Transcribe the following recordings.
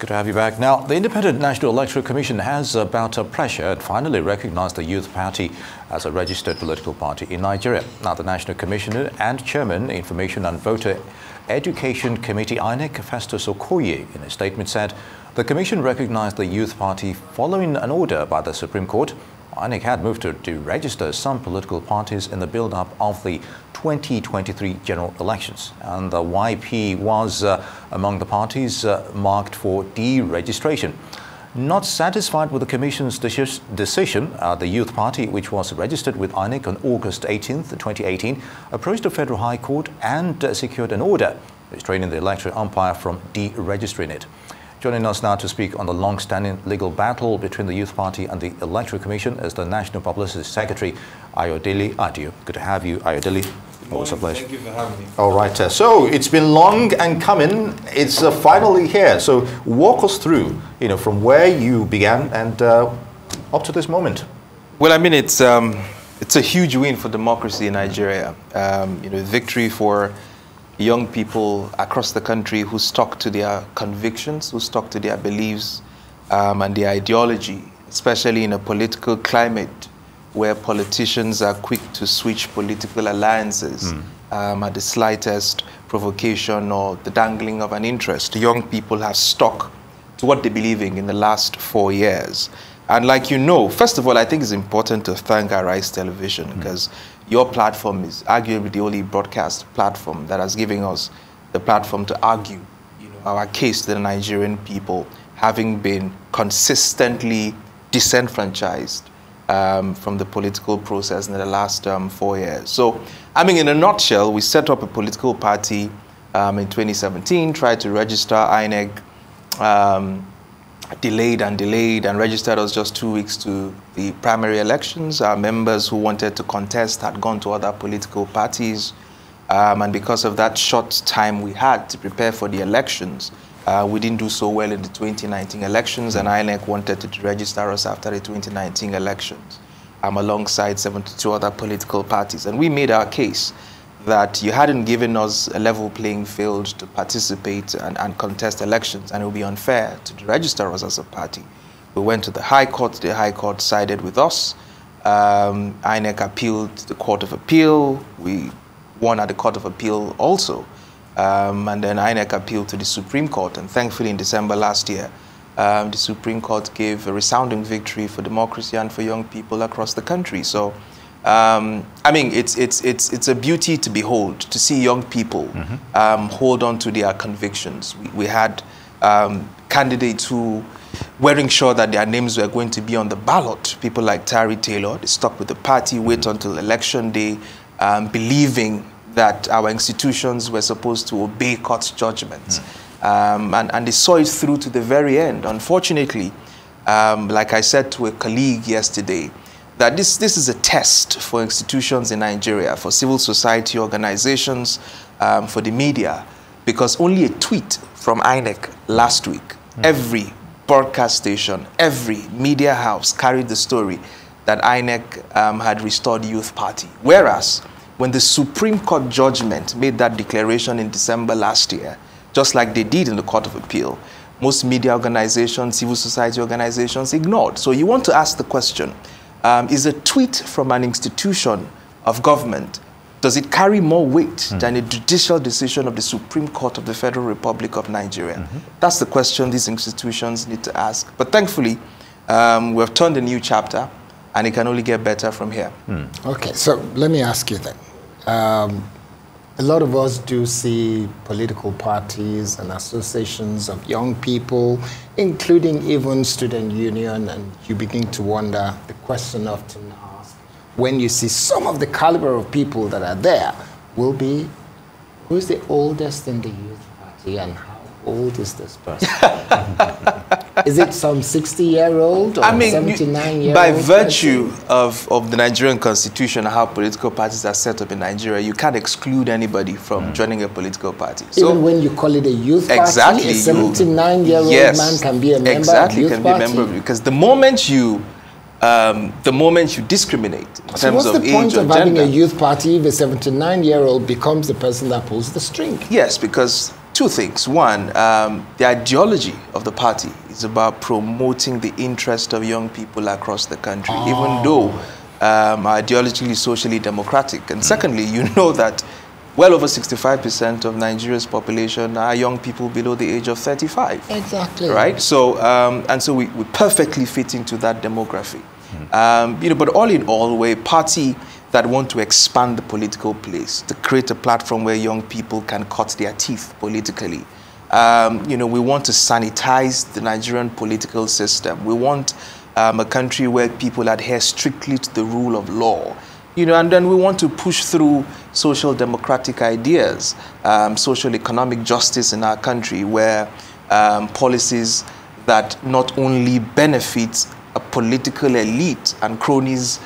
good to have you back. Now, the Independent National Electoral Commission has about pressure and finally recognized the Youth Party as a registered political party in Nigeria. Now, the National Commissioner and Chairman, Information and Voter Education Committee, INEC, Festus Okoye, in a statement said the Commission recognized the Youth Party following an order by the Supreme Court. INEC had moved to deregister some political parties in the build-up of the 2023 general elections. And the YP was among the parties marked for deregistration. Not satisfied with the Commission's decision, the Youth Party, which was registered with INEC on August 18th, 2018, approached the Federal High Court and secured an order restraining the electoral umpire from deregistering it. Joining us now to speak on the long-standing legal battle between the Youth Party and the Electoral Commission is the National Publicity Secretary, Ayodele Adio. Good to have you, Ayodele. Always a pleasure. Thank you for having me. All right. So it's been long and coming. It's finally here. So walk us through, from where you began and up to this moment. Well, I mean, it's a huge win for democracy in Nigeria. Victory for young people across the country who stuck to their convictions, who stuck to their beliefs and their ideology, especially in a political climate where politicians are quick to switch political alliances at the slightest provocation or the dangling of an interest. Young people have stuck to what they believe in the last 4 years. And like first of all, I think it's important to thank Arise Television because your platform is arguably the only broadcast platform that has given us the platform to argue our case to the Nigerian people, having been consistently disenfranchised from the political process in the last 4 years. So, I mean, in a nutshell, we set up a political party in 2017, tried to register. INEC delayed and registered us just 2 weeks to the primary elections. Our members who wanted to contest had gone to other political parties. And because of that short time we had to prepare for the elections, we didn't do so well in the 2019 elections, and INEC wanted to register us after the 2019 elections alongside 72 other political parties. And we made our case that you hadn't given us a level playing field to participate and contest elections, and it would be unfair to register us as a party. We went to the High Court. The High Court sided with us. INEC appealed to the Court of Appeal. We won at the Court of Appeal also. And then INEC appealed to the Supreme Court, and thankfully in December last year, the Supreme Court gave a resounding victory for democracy and for young people across the country. So, I mean, it's a beauty to behold, to see young people hold on to their convictions. We had candidates who weren't sure that their names were going to be on the ballot. People like Tari Taylor, they stuck with the party, wait until election day, believing that our institutions were supposed to obey court's judgments. And they saw it through to the very end. Unfortunately, like I said to a colleague yesterday, that this is a test for institutions in Nigeria, for civil society organizations, for the media, because only a tweet from INEC last week, every broadcast station, every media house carried the story that INEC had restored the Youth Party. Whereas, when the Supreme Court judgment made that declaration in December last year, just like they did in the Court of Appeal, most media organizations, civil society organizations ignored. So you want to ask the question, is a tweet from an institution of government, does it carry more weight than a judicial decision of the Supreme Court of the Federal Republic of Nigeria? That's the question these institutions need to ask. But thankfully, we have turned a new chapter, and it can only get better from here. Okay, so let me ask you then. A lot of us do see political parties and associations of young people, including even student union, and you begin to wonder, the question often asked, when you see some of the caliber of people that are there, will be, who is the oldest in the youth party and how old is this person? Is it some 60-year-old or 79-year-old? By virtue of the Nigerian constitution and how political parties are set up in Nigeria, you can't exclude anybody from joining a political party. So, even when you call it a youth party, exactly, a 79-year-old man can be a member of the youth party? Because the moment you discriminate in terms of age or gender. So what's the point of having a youth party if a 79-year-old becomes the person that pulls the string? Yes, because Two things. One, the ideology of the party is about promoting the interest of young people across the country, even though ideologically socially democratic. And secondly, you know that well over 65% of Nigeria's population are young people below the age of 35. Exactly. Right? So, and so we perfectly fit into that demography. You know, but all in all, we're a party that want to expand the political place, to create a platform where young people can cut their teeth politically. You know, we want to sanitize the Nigerian political system. We want a country where people adhere strictly to the rule of law. You know, and then we want to push through social democratic ideas, social economic justice in our country, where policies that not only benefit a political elite and cronies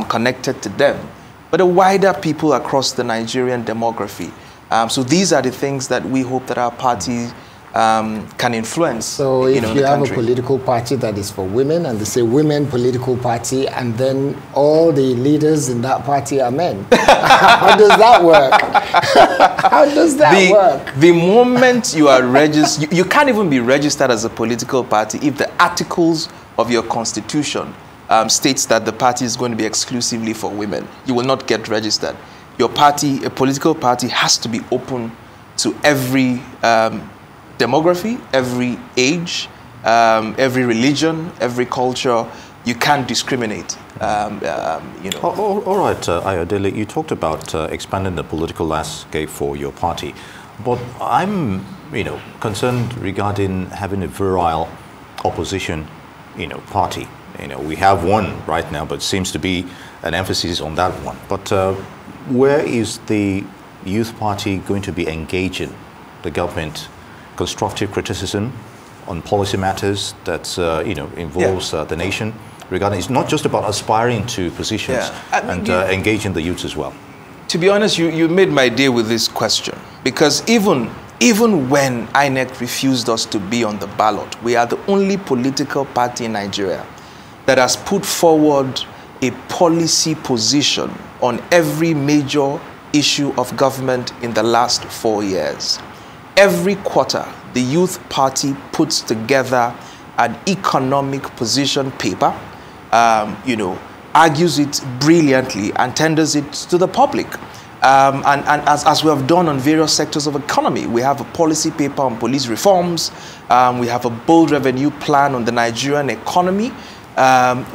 connected to them, but a wider people across the Nigerian demography. So these are the things that we hope that our party can influence. So if you have a political party that is for women, and they say women political party, and then all the leaders in that party are men, how does that work? How does that work? The moment you are registered, you can't even be registered as a political party if the articles of your constitution states that the party is going to be exclusively for women. You will not get registered. Your party, a political party, has to be open to every demography, every age, every religion, every culture. You can't discriminate. You know. All right, Ayodele, you talked about expanding the political landscape for your party, but I'm, you know, concerned regarding having a virile opposition, you know, party. You know, we have one right now, but seems to be an emphasis on that one. But where is the youth party going to be engaging the government? Constructive criticism on policy matters that you know, involves the nation. Regarding, it's not just about aspiring to positions and engaging the youth as well. To be honest, you made my day with this question, because even when INEC refused us to be on the ballot, we are the only political party in Nigeria that has put forward a policy position on every major issue of government in the last 4 years. Every quarter, the youth party puts together an economic position paper, you know, argues it brilliantly and tenders it to the public. And as we have done on various sectors of economy, we have a policy paper on police reforms. We have a bold revenue plan on the Nigerian economy.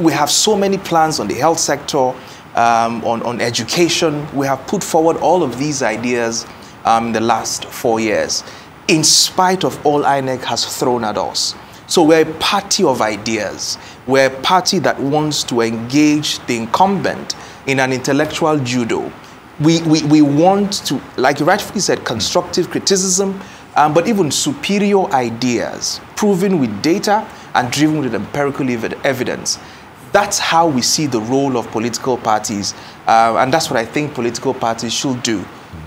We have so many plans on the health sector, on education. We have put forward all of these ideas in the last 4 years, in spite of all INEC has thrown at us. So we're a party of ideas. We're a party that wants to engage the incumbent in an intellectual judo. We want to, like you rightfully said, constructive criticism, but even superior ideas, proven with data and driven with empirical evidence. That's how we see the role of political parties, and that's what I think political parties should do,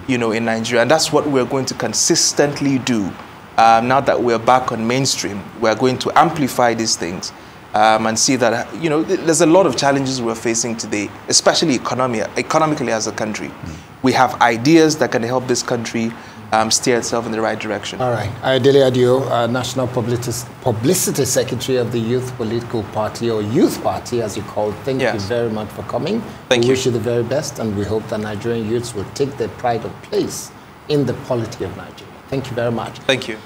you know, in Nigeria. And that's what we're going to consistently do. Now that we're back on mainstream, we're going to amplify these things and see that, you know, there's a lot of challenges we're facing today, especially economically as a country. We have ideas that can help this country steer itself in the right direction. All right. Ayodele Adio, National Publicity Secretary of the Youth Political Party, or Youth Party as you call it. Thank you very much for coming. Thank you. We wish you the very best, and we hope that Nigerian youths will take their pride of place in the polity of Nigeria. Thank you very much. Thank you.